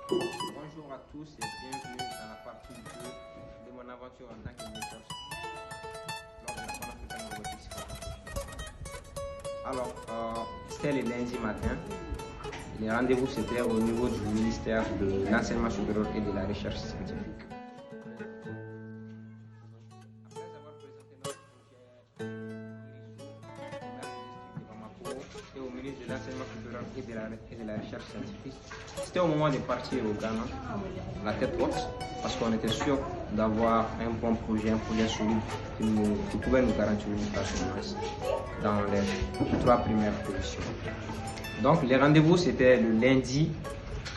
Bonjour à tous et bienvenue dans la partie 2 de mon aventure en tant qu'investisseur lors de la Pan African Robotics Competition. Alors, c'était le lundi matin. Les rendez-vous c'était au niveau du ministère de l'enseignement supérieur et de la recherche scientifique. Après avoir présenté notre projet au Bamako et au ministre de l'enseignement supérieur et de la recherche scientifique, c'était au moment de partir au Ghana, la tête haute, parce qu'on était sûr d'avoir un bon projet, un projet solide qui pouvait nous garantir une place dans les 3 premières positions. Donc les rendez-vous c'était le lundi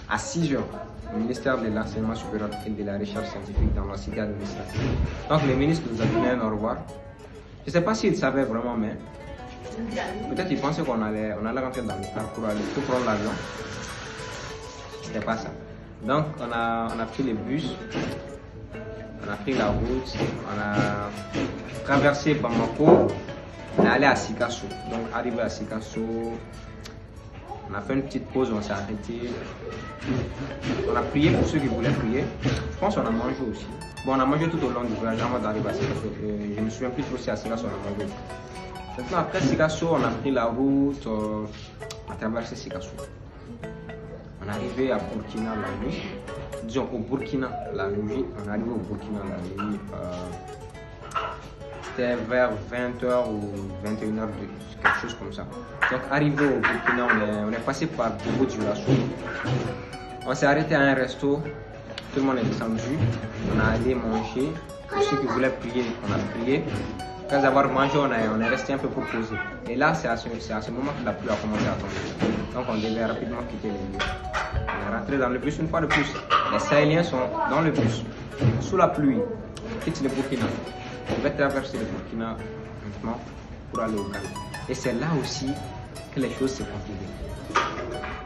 à 6 h au ministère de l'enseignement supérieur et de la recherche scientifique dans la cité administrative. Donc le ministre nous a donné un au revoir. Je ne sais pas s'il savait vraiment, mais peut-être il pensait qu'on allait rentrer dans le car pour aller tout prendre l'avion. C'était pas ça. Donc on a pris les bus, on a pris la route, on a traversé Bamako, on est allé à Sikasso. Donc arrivé à Sikasso, on a fait une petite pause, on s'est arrêté. On a prié pour ceux qui voulaient prier. Je pense qu'on a mangé aussi. Bon, on a mangé tout au long du voyage avant d'arriver à Sikasso. Je ne me souviens plus trop si à Sikasso on a mangé. Maintenant, après Sikasso, on a pris la route, on a traversé Sikasso. On est arrivé à Burkina la nuit. Disons au Burkina la nuit. On est arrivé au Burkina la nuit. C'était vers 20 h ou 21 h, quelque chose comme ça. Donc arrivé au Burkina, on est passé par Bobo Dioulasso. On s'est arrêté à un resto. Tout le monde est descendu. On a allé manger. Pour ceux qui voulaient prier, on a prié. Après avoir mangé, on est resté un peu pour poser. Et là, c'est à ce moment que la pluie a commencé à tomber. Donc on devait rapidement quitter les lieux. On est rentré dans le bus une fois de plus. Les Sahéliens sont dans le bus, sous la pluie. Quitte le Burkina. On va traverser le Burkina maintenant pour aller au Ghana. Et c'est là aussi que les choses se compliquent.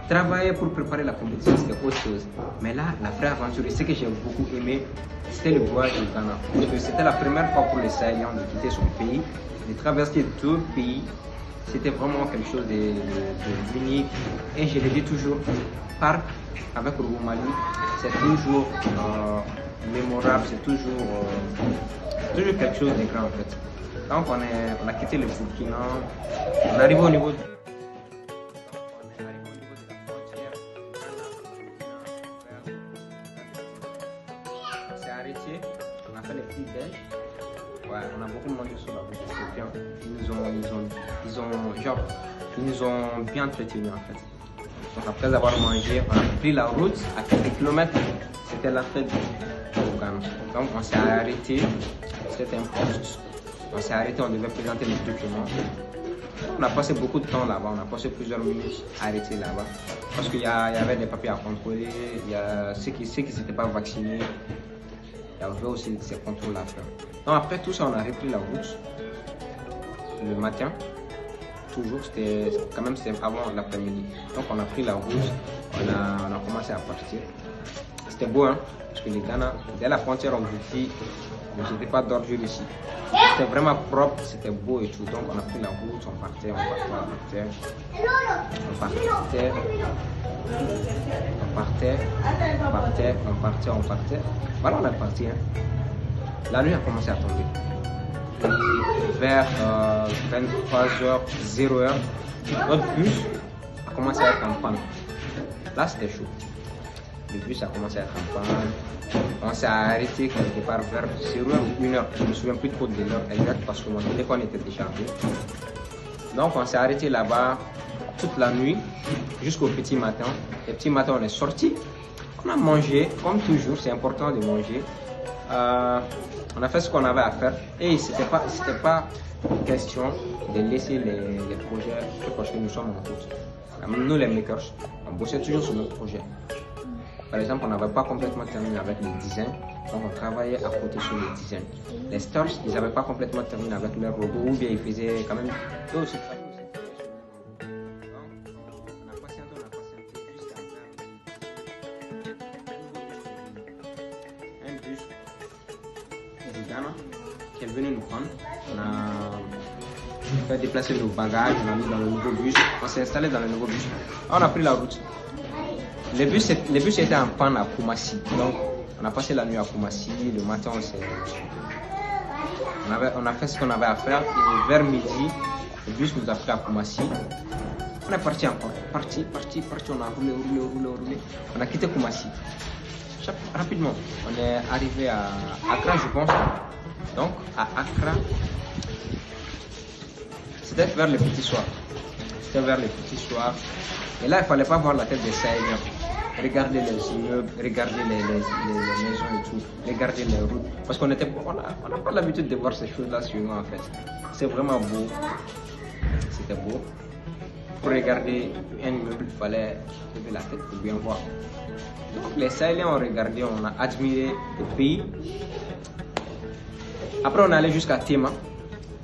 Travailler pour préparer la compétition, c'était autre chose. Mais là, la vraie aventure, et ce que j'ai beaucoup aimé, c'était le voyage au Ghana. Parce que c'était la première fois pour les Sahéliens de quitter son pays, de traverser 2 pays. C'était vraiment quelque chose d'unique. Et je le dis toujours, parc avec Robo Mali, c'est toujours mémorable, c'est toujours quelque chose de grand en fait. Donc on a quitté le Burkina, on est arrivé au niveau de on s'est arrêté, on a fait les petits déj. Ouais, on a beaucoup mangé sur la route, c'était bien. Ils nous ont bien entretenus en fait. Donc après avoir mangé, on a pris la route à quelques kilomètres, c'était l'entrée du Ghana. Donc on s'est arrêté, c'était un poste. On s'est arrêté, on devait présenter les documents. On a passé beaucoup de temps là-bas, on a passé plusieurs minutes arrêtés là-bas. Parce qu'il y avait des papiers à contrôler, il y a ceux qui n'étaient pas vaccinés. Il y avait aussi ces contrôles à faire. Donc après tout ça, on a repris la route le matin. Toujours, c'était avant l'après-midi. Donc on a pris la route, on a commencé à partir. C'était beau, hein, parce que les Ghana, dès la frontière, on vous dit, ne jetez pas d'ordures ici. C'était vraiment propre, c'était beau et tout. Donc on a pris la route, on partait. Voilà, on est parti. Hein. La nuit a commencé à tomber. Et vers 23 h, 00, notre bus a commencé à être en panne. Là, c'était chaud. Le bus a commencé à être en panne. On s'est arrêté quelque part vers 0 h ou 1 h. Je ne me souviens plus trop de l'heure exacte parce que moi, dès qu'on était déchargé. Donc, on s'est arrêté là-bas toute la nuit jusqu'au petit matin. Le petit matin, on est sorti. On a mangé, comme toujours, c'est important de manger. On a fait ce qu'on avait à faire et c'était pas question de laisser les projets parce que nous sommes en route. Nous les makers, on bossait toujours sur notre projet. Par exemple, on n'avait pas complètement terminé avec les designs, donc on travaillait à côté sur les designs. Les stars, ils n'avaient pas complètement terminé avec leurs robots ou bien ils faisaient quand même eux aussi. Qui est venu nous prendre. On a fait déplacer nos bagages, on a mis dans le nouveau bus, on s'est installé dans le nouveau bus. On a pris la route. Le bus était en panne à Koumassi. Donc, on a passé la nuit à Koumassi. Le matin, on a fait ce qu'on avait à faire. Et vers midi, le bus nous a pris à Koumassi. On est parti encore. Parti. On a roulé. On a quitté Koumassi. Rapidement, on est arrivé à Accra, je pense. Donc, à Accra, c'était vers les petits soirs. Et là, il ne fallait pas voir la tête des Sahéliens. Regarder les immeubles, regarder les maisons et tout, regarder les routes. Parce qu'on n'a pas l'habitude de voir ces choses-là sur nous en fait. C'est vraiment beau. C'était beau. Pour regarder un immeuble, il fallait lever la tête pour bien voir. Donc les Sahéliens ont regardé, on a admiré le pays. Après on est allé jusqu'à Tema.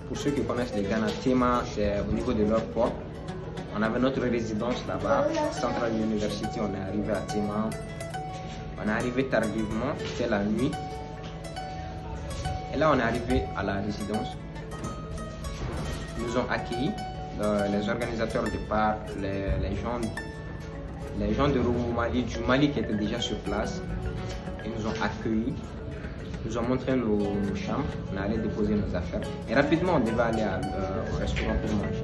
Pour ceux qui connaissent les Ghana, Tema c'est au niveau de leur port. On avait notre résidence là-bas, Central University, on est arrivé à Tema. On est arrivé tardivement, c'était la nuit. Et là on est arrivé à la résidence. Ils nous ont accueillis, les organisateurs de départ, les gens de Roumoumali, du Mali qui étaient déjà sur place. Ils nous ont accueillis, nous ont montré nos chambres, on est allé déposer nos affaires. Et rapidement on devait aller au restaurant pour manger.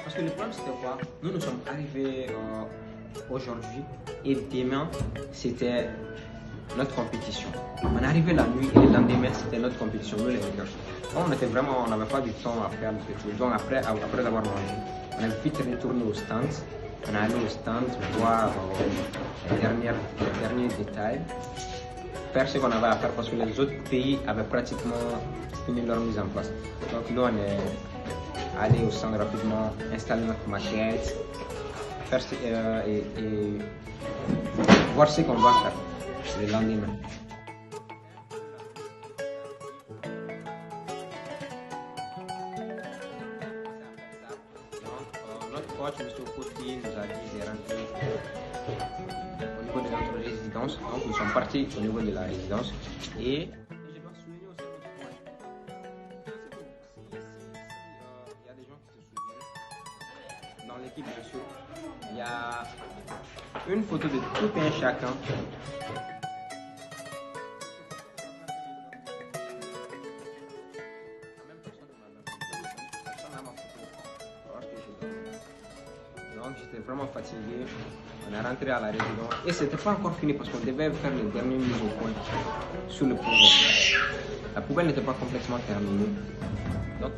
Parce que le problème c'était quoi? Nous sommes arrivés aujourd'hui et demain c'était notre compétition. On est arrivé la nuit et le lendemain c'était notre compétition, nous les leaders. On n'avait pas du temps à faire le truc. Donc après avoir mangé, on a vite retourné au stand. On est allé au stand voir les derniers détails, faire ce qu'on avait à faire parce que les autres pays avaient pratiquement fini leur mise en place. Donc nous on est aller au stand rapidement, installer notre maquette, faire et voir ce qu'on va faire le lendemain. Notre coach, M. Okoti, nous a dit de rentrer au niveau de notre résidence. Donc nous sommes partis au niveau de la résidence et dans l'équipe bien sûr, il y a une photo de tout un chacun. Donc j'étais vraiment fatigué, on est rentré à la résidence et c'était pas encore fini parce qu'on devait faire les dernières mises au point sur le projet. La poubelle n'était pas complètement terminée. Donc,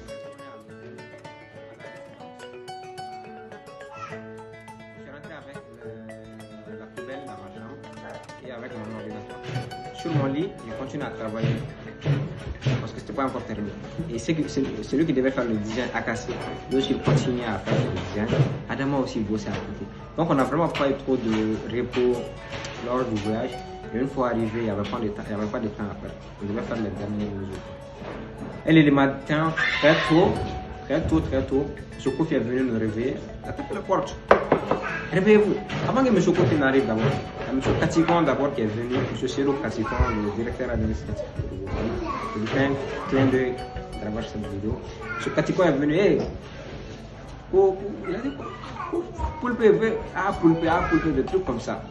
avec mon ordinateur. Sur mon lit, je continue à travailler parce que c'était pas encore terminé. Et celui qui devait faire le design Akassi, lui aussi il continuait à faire le design. Adama aussi bossait à côté. Donc on n'a vraiment pas eu trop de repos lors du voyage. Et une fois arrivé, il n'y avait pas de temps à faire. On devait faire les derniers mesures. Et le matin, très tôt, Sokofi est venu nous réveiller. Il a tapé la porte. Réveillez-vous. Avant que M. Kofi n'arrive d'abord, M. Katikon d'abord qui est venu, M. Sero Katikon, le directeur administratif. Je lui fais un clin d'œil à travers cette vidéo. M. Katikon est venu, hey, il a dit quoi? Poulpe, des trucs comme ça.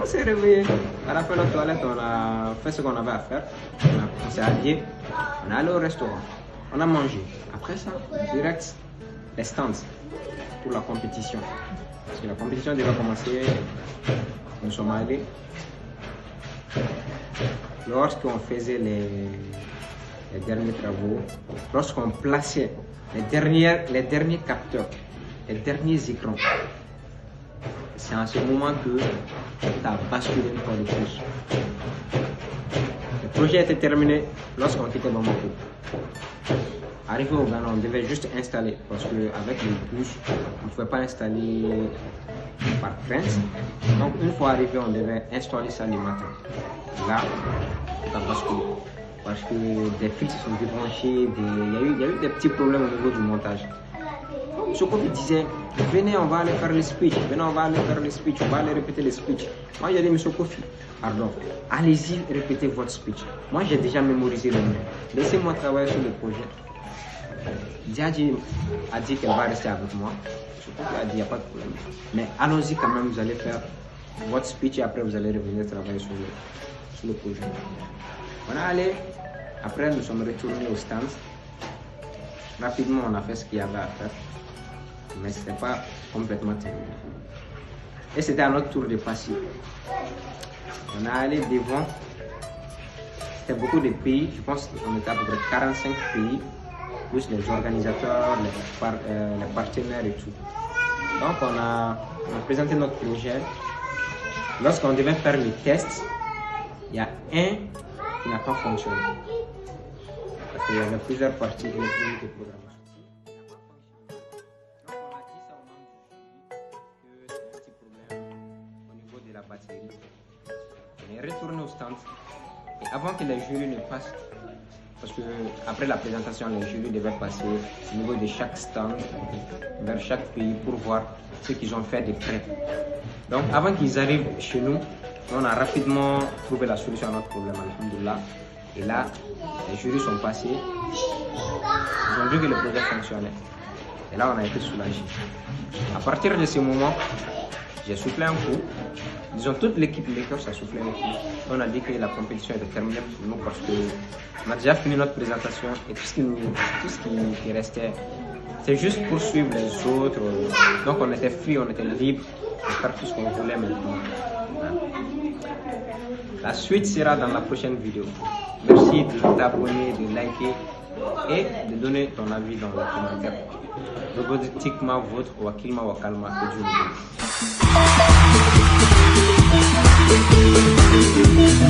On s'est réveillé, on a fait notre toilette, on a fait ce qu'on avait à faire, on s'est habillé, on est allé au restaurant, on a mangé. Après ça, direct, les stands pour la compétition. Parce que la compétition devait commencer, nous sommes allés. Lorsqu'on faisait les derniers travaux, lorsqu'on plaçait les derniers capteurs, les derniers écrans, c'est en ce moment que ça a basculé une fois de plus. Le projet était terminé lorsqu'on quittait Bamako. Arrivé au Ghana, on devait juste installer parce qu'avec les bus, on ne pouvait pas installer par crainte. Donc une fois arrivé, on devait installer ça le matin. Là, ça a basculé parce que des fils sont débranchés, il y a eu des petits problèmes au niveau du montage. Kofi disait, venez, on va aller faire les speech, venez, on va aller faire les speech, on va aller répéter les speech. Moi, j'ai dit, M. Kofi, pardon, allez-y, répétez votre speech. Moi, j'ai déjà mémorisé le mot. Laissez-moi travailler sur le projet. Diadji a dit qu'elle va rester avec moi. M. Kofi a dit, il n'y a pas de problème. Mais allons-y quand même, vous allez faire votre speech et après, vous allez revenir travailler sur le projet. On est allé, après, nous sommes retournés au stand. Rapidement, on a fait ce qu'il y avait à faire. Mais ce n'était pas complètement terminé. Et c'était à notre tour de passer. On est allé devant. C'était beaucoup de pays. Je pense qu'on était à peu près 45 pays, plus les organisateurs, les partenaires et tout. Donc on a présenté notre projet. Lorsqu'on devait faire les tests, il y a un qui n'a pas fonctionné. Parce qu'il y avait plusieurs parties électroniques de programmation. La batterie. On est retourné au stand et avant que les jurys ne passent, parce que après la présentation, les jurys devaient passer au niveau de chaque stand vers chaque pays pour voir ce qu'ils ont fait de près. Donc avant qu'ils arrivent chez nous, on a rapidement trouvé la solution à notre problème, alhamdoulilah. Et là, les jurys sont passés, ils ont vu que le projet fonctionnait. Et là, on a été soulagés. À partir de ce moment, j'ai soufflé un coup. Disons, toute l'équipe Lakers a soufflé un coup. On a dit que la compétition était terminée pour nous parce qu'on a déjà fini notre présentation et tout ce qui restait, c'est juste pour suivre les autres. Donc on était free, on était libre de faire tout ce qu'on voulait maintenant. La suite sera dans la prochaine vidéo. Merci de t'abonner, de liker et de donner ton avis dans les commentaires. Robotiquement votre Wakilma Wakalma, que Dieu vous bénisse.